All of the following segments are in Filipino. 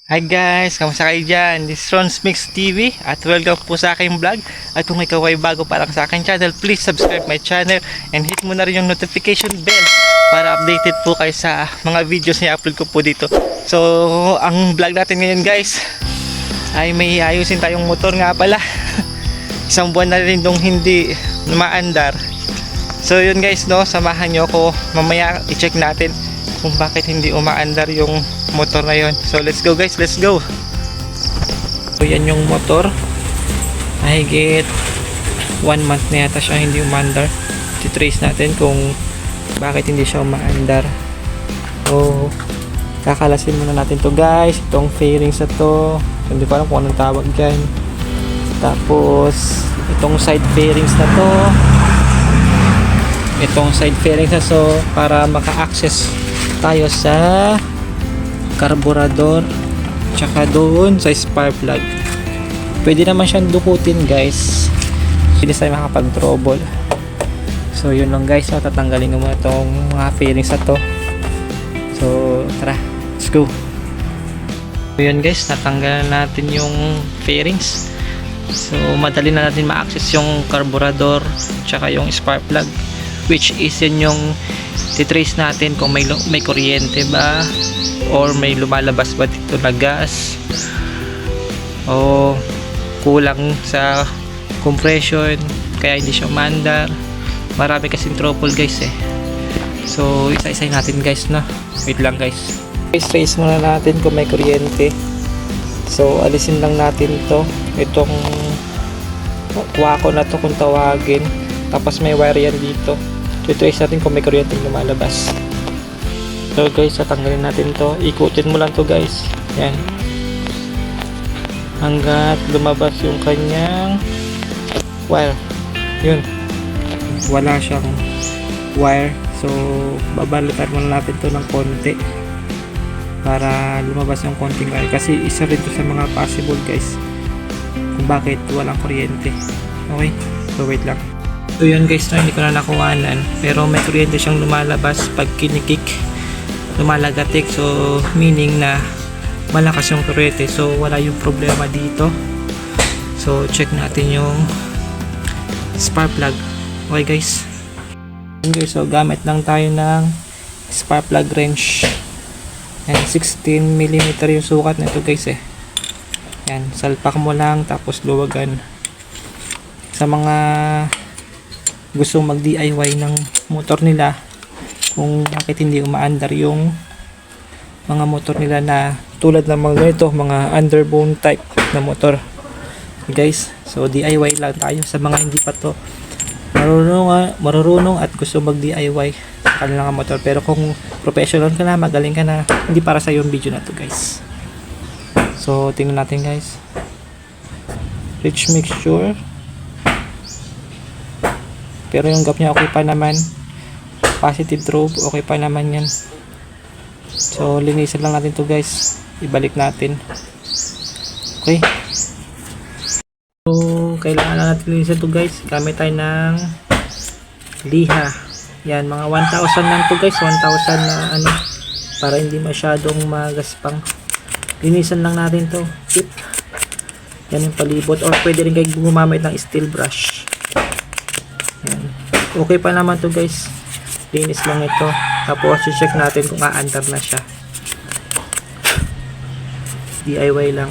Hi guys, kamusta kayo dyan? This is Ron's Mix TV at welcome po sa aking vlog. At kung ikaw ay bago pa lang sa aking channel, please subscribe my channel and hit mo na rin yung notification bell para updated po kayo sa mga videos na i-upload ko po dito. So, ang vlog natin ngayon guys ay may ayusin tayong motor nga pala. Isang buwan na rin dong hindi maandar. So yun guys, no, samahan nyo ako. Mamaya i-check natin kung bakit hindi umaandar yung motor na yon. So let's go guys, let's go. So yan yung motor. Mahigit 1 month na yata siya hindi umaandar. Titrace natin kung bakit hindi siya umaandar. So kakalasin muna natin to guys. Itong fairings na to, hindi ko alam kung anong tawag dyan. Tapos itong side fairings na to, itong side fairings na, so para maka-access tayo sa carburetor tsaka doon sa spark plug. Pwede naman siyang dukutin guys, hindi tayo makapag-trouble. So yun lang guys, so tatanggalin ko muna itong mga fairings na to. So tara, let's go. So yun guys, natanggalan natin yung fairings. So madali na natin ma-access yung carburetor tsaka yung spark plug, which is yun yung titrace natin kung may kuryente ba or may lumalabas ba dito na gas o kulang sa compression kaya hindi siya umandar. Marami kasing trouble guys eh. So isa-isay natin guys na. Wait lang guys. Trace muna natin kung may kuryente. So alisin lang natin to, itong wako na to kung tawagin. Tapos may wire yan dito. Trace natin kung may kuryente lumalabas. So guys, tatanggalin natin to. Ikutin mo lang to guys. Yan. Hanggat lumabas yung kanyang wire. Yun. Wala siyang wire. So babalitan muna natin to ng konti para lumabas yung konting wire. Kasi isa rin to sa mga possible guys kung bakit walang kuryente. Okay? So wait lang. So yun guys, no, hindi ko na nakuhanan, pero may kuryente siyang lumalabas pag kinikik, lumalagatik. So meaning na malakas yung kuryente, so wala yung problema dito. So check natin yung spark plug. Okay guys. Okay, so gamit lang tayo ng spark plug wrench. And 16mm yung sukat nito guys eh. Yan, salpak mo lang tapos luwagan. Sa mga gusto mag DIY ng motor nila, kung bakit hindi umaandar yung mga motor nila na tulad ng mga ganito, mga underbone type na motor guys. So DIY lang tayo sa mga hindi pa to marunong at gusto mag DIY sa kanilang motor. Pero kung professional ka na, magaling ka na, hindi para sa yung video na to guys. So tingnan natin guys. Rich mixture, pero yung gap niya okay pa naman. Positive probe, okay pa naman yan. So linisan lang natin to guys. Ibalik natin. Okay. So kailangan lang natin linisan to guys. Gamit tayo ng liha. Yan, mga 1,000 lang to guys. 1,000 na ano, para hindi masyadong magaspang. Linisan lang natin to. Tip. Yan yung palibot. Or pwede rin kayo gumamit ng steel brush. Yan. Okay pa naman to guys. Linis lang ito. Tapos check natin kung aandar na siya. DIY lang.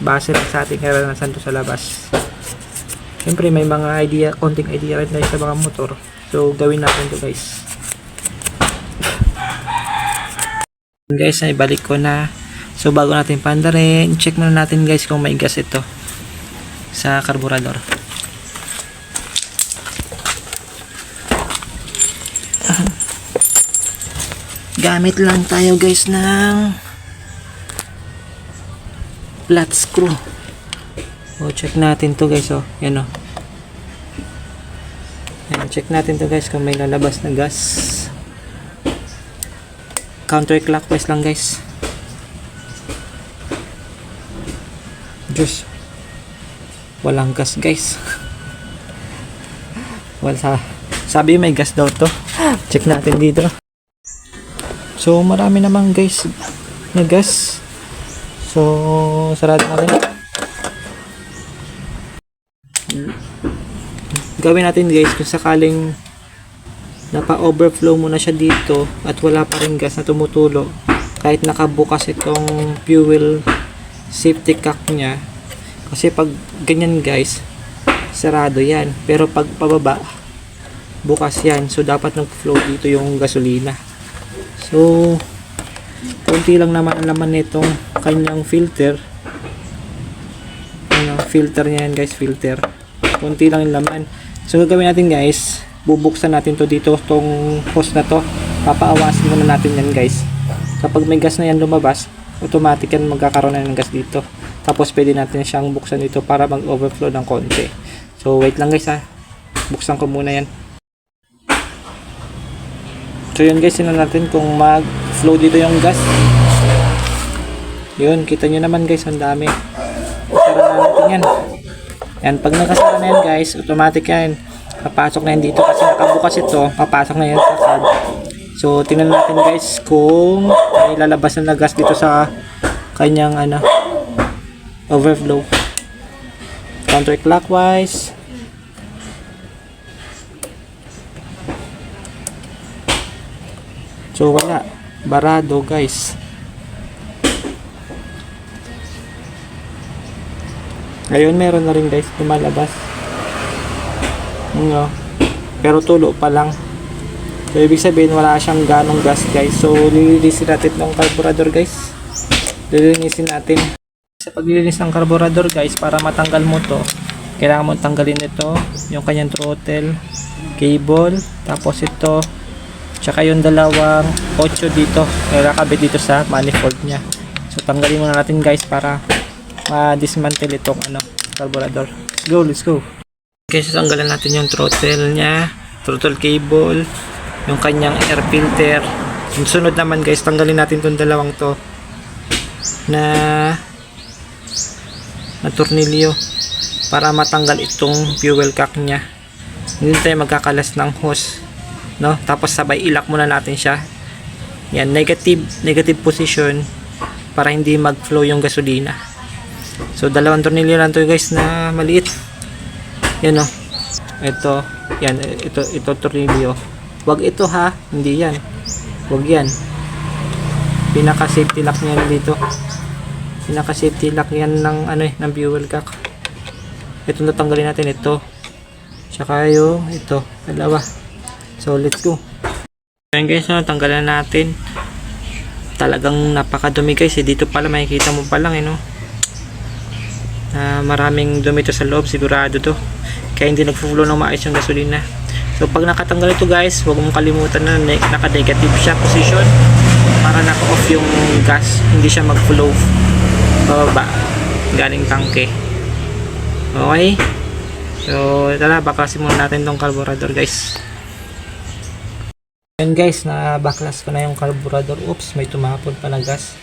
Base lang sa ating karanasan to sa labas. Siyempre may mga idea, konting idea rin tayo sa mga motor. So gawin natin to guys. Guys, ay balik ko na. So bago natin pandarin, check muna natin guys kung may gas ito sa carburetor. Gamit lang tayo guys ng flat screw. O check natin to guys, oh. Yan oh. Yan, check natin to guys kung may lalabas na gas. Counterclockwise lang guys. Diyos, walang gas guys. Wala, sabi may gas daw to. Check natin dito. So marami naman guys na gas. So sarado natin. Gawin natin guys kung sakaling napa-overflow muna siya dito at wala pa rin gas na tumutulo, kahit nakabukas itong fuel safety cock nya, kasi pag ganyan guys sarado yan, pero pag pababa bukas yan, so dapat nag-flow dito yung gasolina. So konti lang naman ang laman nitong kanyang filter. Ano, filter nya yan guys, filter, konti lang yung laman. So gagawin natin guys, bubuksan natin to dito, tong hose na to, papaawasin muna natin yan guys. Kapag may gas na yan lumabas, automatic yan magkakaroon na ng gas dito. Tapos pwede natin siyang buksan dito para mag-overflow ng konti. So wait lang guys ha, buksan ko muna yan. So yun guys, sinan natin kung mag-flow dito yung gas. Yun, kita nyo naman guys, ang dami. Isara na natin yan. Yan, pag nakasara na yan guys, automatic yan, papasok na yan dito kasi nakabukas ito, papasok na yan sa card. So tingnan natin guys kung may lalabas na gas dito sa kanyang overflow. Counterclockwise. So wala, barado guys. Ngayon meron na rin guys lumalabas. No. Pero tulo pa lang. So ibig sabihin wala siyang ganong gas guys. So lilinisin natin ng carburetor guys. Lilinisin natin. Sa paglilinis ng carburetor guys, para matanggal mo to, kailangan mo tanggalin ito, yung kanyang throttle cable, tapos ito, tsaka yung dalawang 8 dito, nakakabit dito sa manifold nya. So tanggalin muna natin guys para ma-dismantle itong carburetor. Let's go. Okay, so tanggalan natin yung throttle nya, throttle cable, yung kanyang air filter. Yung sunod naman guys, tanggalin natin itong dalawang to na tornilyo para matanggal itong fuel cock nya. Hindi tayo magkakalas ng hose, no? Tapos sabay ilak muna natin siya. Yan, negative position para hindi mag-flow yung gasolina. So dalawang tornilyo lang to guys na maliit. Yan oh. Ito, yan, ito tornilyo. Wag ito ha, hindi yan. Wag yan. Pinaka safety lock niyan dito. Pinaka safety lock yan ng ng fuel cock. Ito natanggalin natin, ito. Tsaka yung ito, dalawa. So let's go. Ayan guys, tanggalan natin. Talagang napakadumi guys. Dito pala makikita mo pa lang maraming dumi to sa loob, sigurado to. Kaya hindi nagfo-flow ng maayos yung gasolina. So pag nakatanggal ito guys, huwag mong kalimutan na naka-negative siya position para naka-off yung gas, hindi siya mag-flow bababa galing tangke. Okay, so tara, baklasin muna natin tong carburetor guys. Ayan guys, na baklas ko na yung carburetor. Oops, may tumapon pa na gas.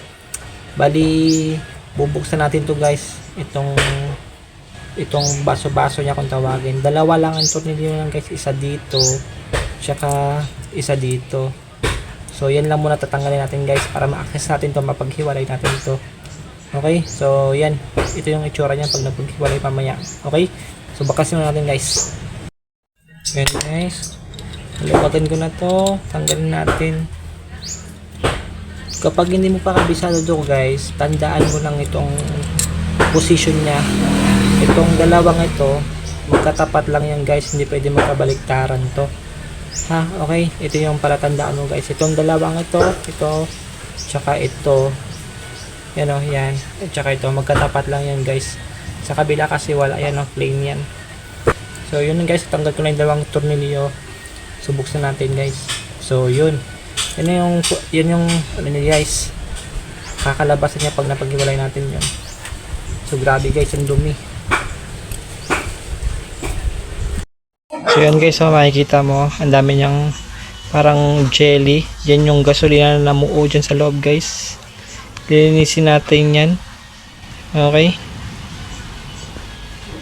Bali bubuksan natin to guys, itong baso-baso niya kung tawagin. Dalawa lang ang tornilyo lang guys, isa dito tsaka isa dito. So yan lang muna tatanggalin natin guys para ma-access natin to, mapaghiwalay natin to. Okay, so yan, ito yung itsura niya pag napaghiwalay mamaya. Okay, so bakasin muna natin guys. Ayan guys, lawagan ko na to, tanggalin natin. Kapag hindi mo pa kabisado to guys, tandaan mo lang itong position niya. Itong dalawang ito, magkatapat lang yan guys, hindi pwede magkabaliktaran to. Ha, okay, ito yung palatandaan mo guys. Itong dalawang ito, tsaka ito. Yan o, yan. At tsaka ito, magkatapat lang yan guys. Sa kabila kasi wala yan o, plain yan. So yun guys, tanggal ko na yung dalawang tornilyo. So buksan natin guys. So yun. Yan yung guys, kakalabasan niya pag napaghiwalay natin yun. So grabe guys, ang dumi. So yan guys, makikita mo, ang dami niyang parang jelly. Yan yung gasolina na namuo dyan sa loob guys. Lilinisin natin yan. Okay,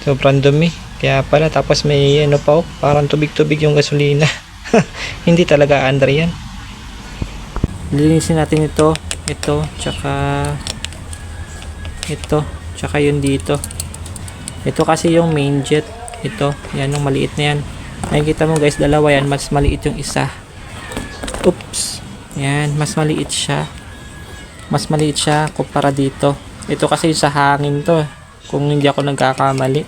sobrang dumi. Kaya pala, tapos may parang tubig-tubig yung gasolina. Hindi talaga under yan. lilinisin natin ito, tsaka ito, tsaka yun dito. Ito kasi yung main jet. Ito, yan yung maliit na yan. Nakikita mo guys, dalawa yan, mas maliit yung isa. Oops. Yan, mas maliit siya. Mas maliit siya kumpara dito. Ito kasi sa hangin to, kung hindi ako nagkakamali.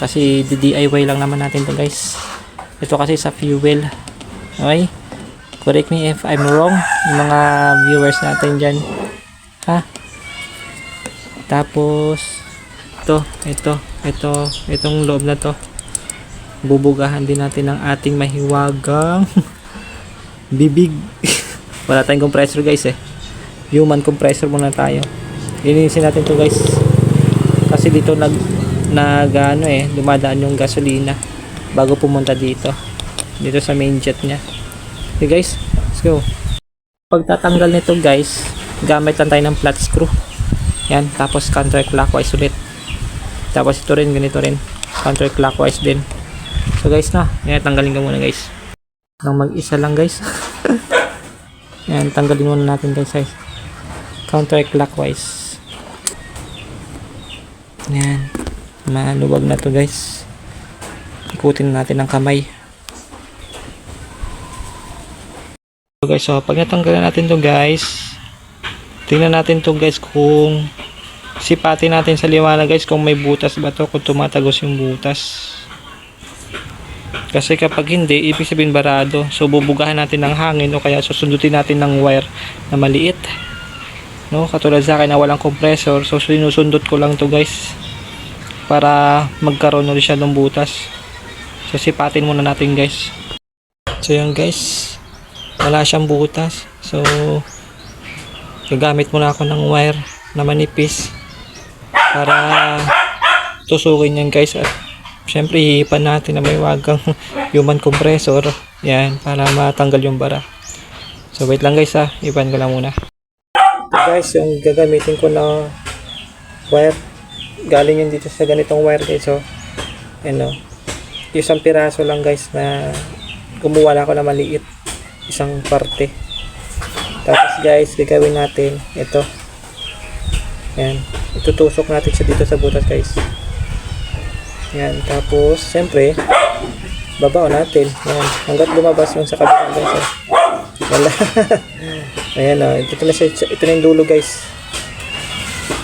Kasi DIY lang naman natin to guys. Ito kasi sa fuel. Okay? Correct me if I'm wrong, yung mga viewers natin dyan. Ha? Tapos itong loob na to, bubugahan din natin ng ating mahiwagang bibig. Wala tayong compressor guys human compressor muna tayo. Linisin natin to guys kasi dito dumadaan yung gasolina bago pumunta dito sa main jet nya. Okay guys, let's go. Pagtatanggal nito guys, gamit lang tayo ng flat screw. Yan, tapos counterclockwise ulit. Tapos ito rin, ganito rin, counterclockwise din. So guys yan, tanggalin ko muna guys. Nang mag-isa lang guys. Yan, tanggalin muna natin guys. Counterclockwise. Yan, maluwag na to guys. Ikutin natin ng kamay. So guys, so pag natanggalan natin to guys, tingnan natin to guys kung sipatin natin sa liwanag guys kung may butas ba to, kung tumatagos yung butas. Kasi kapag hindi, ibig sabihin barado. So bubugahan natin ng hangin o kaya susundutin natin ng wire na maliit. No, katulad sa akin na walang compressor, so sinusundot ko lang to guys para magkaroon ulit siya ng butas. So sipatin muna natin guys. So yan guys, wala siyang butas. So gagamit muna ako ng wire na manipis para tusukin yan guys, at syempre hihipan natin na may wagang human compressor yan para matanggal yung bara. So wait lang guys hipan ko lang muna. Ito guys yung gagamitin ko na wire, galing yun dito sa ganitong wire guys. So isang piraso lang guys na kumuha na ako na maliit, isang parte. Tapos guys, gagawin natin ito. Yan, itutusok natin siya dito sa butas guys. Yan, tapos siyempre babao natin. Yan, hanggat lumabas yung sa kabila guys. Wala. Ayan ito na siya, ito na yung dulo guys.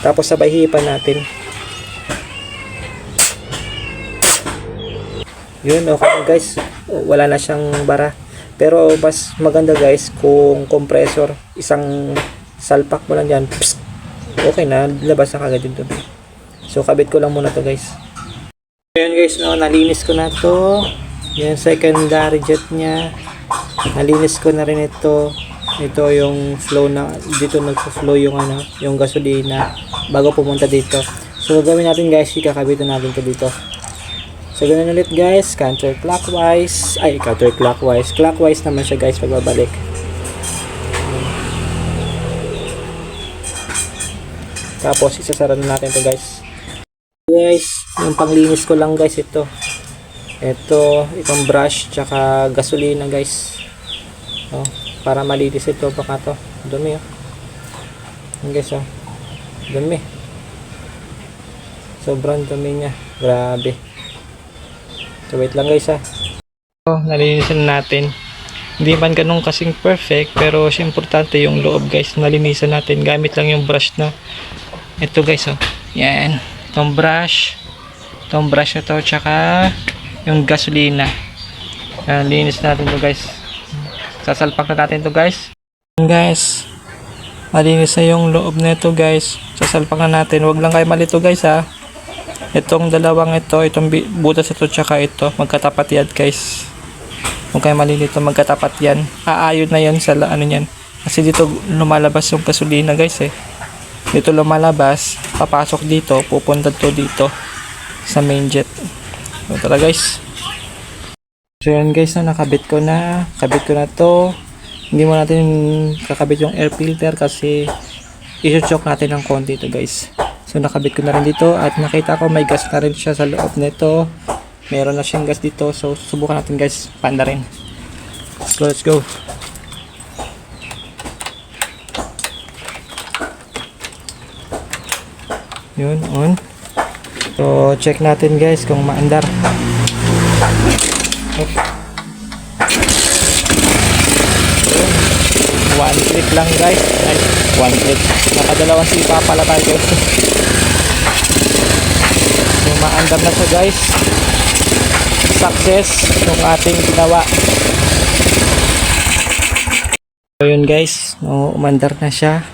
Tapos sabay hipan natin. Yun, okay guys. Wala na siyang bara. Pero mas maganda guys kung compressor, isang salpak mo lang yan, psst, okay na, labas na kagad yung tubig. So kabit ko lang muna to guys. Ayan guys, nalinis ko na to. Yan, secondary jet nya, nalinis ko na rin ito. Ito yung flow na dito, nagflow yung yung gasolina bago pumunta dito. So gagawin natin guys, ikakabitan natin to dito. So ganun ulit guys, counterclockwise, clockwise naman siya guys pagbabalik. Tapos isasara na natin to guys. Guys, yung panglinis ko lang guys ito. Itong brush tsaka gasolina guys. Para malinis ito, baka to dumi Yan guys dumi. Sobrang dumi niya, grabe. So wait lang guys nalinisan natin. Hindi man ganun kasing perfect, pero importante yung loob guys, nalinisan natin gamit lang yung brush na ito guys yan, itong brush na to tsaka yung gasolina. Linis natin to guys, sasalpak na natin to guys. Guys, malinis na yung loob na ito guys, sasalpak na natin. Wag lang kayo malito guys itong dalawang itong butas ito tsaka ito, magkatapat yan guys. Huwag kayo malilito, magkatapat yan. Aayon na yan sa yan. Kasi dito lumalabas yung gasolina guys Dito lumalabas, papasok dito, pupunta to dito sa main jet. So tara guys. So yan guys nakabit ko na to. Hindi mo natin kakabit yung air filter kasi i-choke natin ng konti to guys. So nakabit ko na rin dito at nakita ko may gas na rin siya sa loob nito. Meron na siyang gas dito. So subukan natin guys, panda rin. So let's go. Yun, on. So, check natin guys kung maandar. One click lang guys. Ay, one click. Nakadalawang sipa pala tayo guys. So, maandar na siya guys. Success yung ating ginawa. So, yun guys. No, umandar na siya.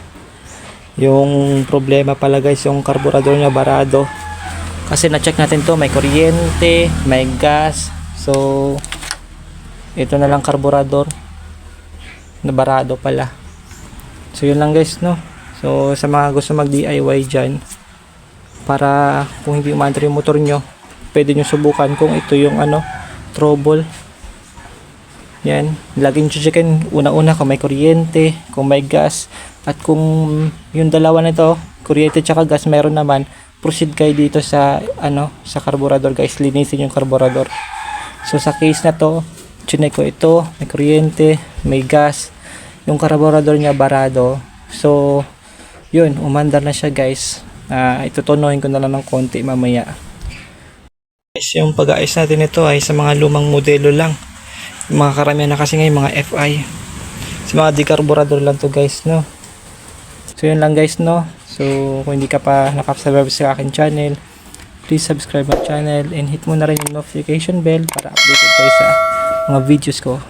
Yung problema pala guys, yung carburetor niya barado. Kasi na-check natin to, may kuryente, may gas. So, ito na lang carburetor na barado pala. So, yun lang guys, no. So, sa mga gusto mag-DIY dyan, para kung hindi umandar yung motor nyo, pwede nyo subukan kung ito yung trouble. Yan, lagi nyo checkin una-una kung may kuryente, kung may gas, at kung yung dalawa nito, kuryente tsaka gas, meron naman, proceed kayo dito sa sa carburetor guys, linisin yung carburetor. So sa case na to, chinek ko ito, may kuryente, may gas, yung carburetor niya barado. So yun, umandar na siya guys. Itutunuhin ko na lang ng konti mamaya. Guys, yung pag-aayos natin ito ay sa mga lumang modelo lang. Yung mga karamihan na kasi ngayon mga FI. Sa mga decarburetor lang to guys, no. So yun lang guys, no. So kung hindi ka pa nakasubscribe sa akin channel, please subscribe my channel and hit mo na rin yung notification bell para updated kayo sa mga videos ko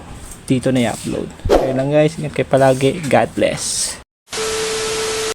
dito na i-upload. So yun lang guys, ingat kayo palagi. God bless.